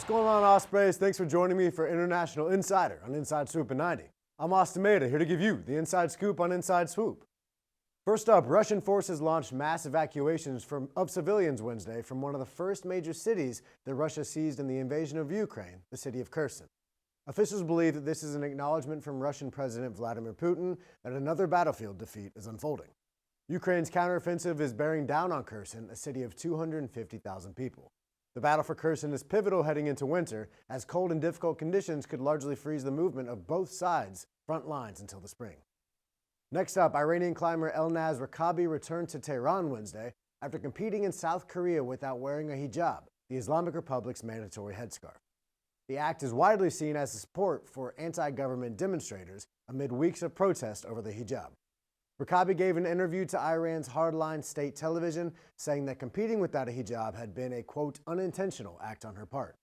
going on, Ospreys? Thanks for joining me for International Insider on Inside Swoop at 90. I'm Austin Maida, here to give you the inside scoop on Inside Swoop. First up, Russian forces launched mass evacuations of civilians Wednesday from one of the first major cities that Russia seized in the invasion of Ukraine, the city of Kherson. Officials believe that this is an acknowledgement from Russian President Vladimir Putin that another battlefield defeat is unfolding. Ukraine's counteroffensive is bearing down on Kherson, a city of 250,000 people. The battle for Kherson is pivotal heading into winter, as cold and difficult conditions could largely freeze the movement of both sides' front lines until the spring. Next up, Iranian climber Elnaz Rakabi returned to Tehran Wednesday after competing in South Korea without wearing a hijab, the Islamic Republic's mandatory headscarf. The act is widely seen as support for anti-government demonstrators amid weeks of protest over the hijab. Rakabi gave an interview to Iran's hardline state television, saying that competing without a hijab had been a, quote, unintentional act on her part.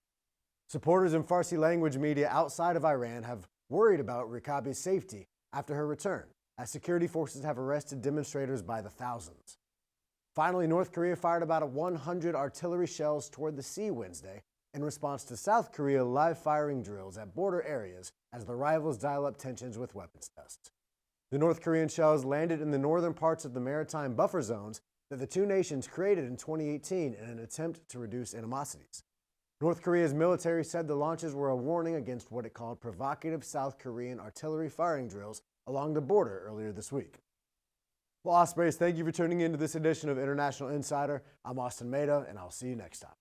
Supporters in Farsi language media outside of Iran have worried about Rakabi's safety after her return, as security forces have arrested demonstrators by the thousands. Finally, North Korea fired about 100 artillery shells toward the sea Wednesday in response to South Korea live firing drills at border areas as the rivals dial up tensions with weapons tests. The North Korean shells landed in the northern parts of the maritime buffer zones that the two nations created in 2018 in an attempt to reduce animosities. North Korea's military said the launches were a warning against what it called provocative South Korean artillery firing drills along the border earlier this week. Well, Ospreys, thank you for tuning in to this edition of International Insider. I'm Austin Maida, and I'll see you next time.